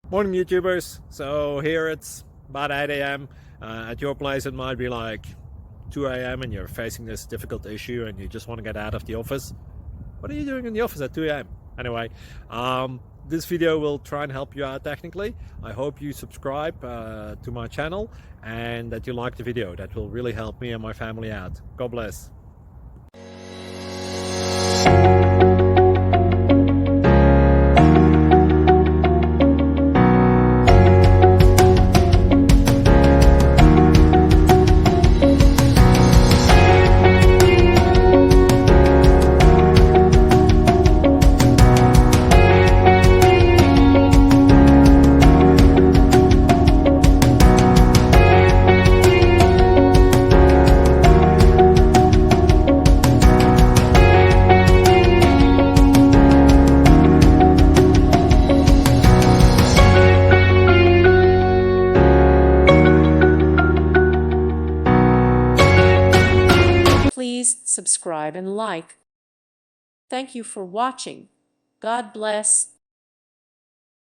Morning YouTubers. So here it's about 8 a.m. At your place it might be like 2 a.m. and you're facing this difficult issue and you just want to get out of the office. What are you doing in the office at 2 a.m.? Anyway, this video will try and help you out technically. I hope you subscribe to my channel and that you like the video. That will really help me and my family out. God bless. Please subscribe and like. Thank you for watching. God bless.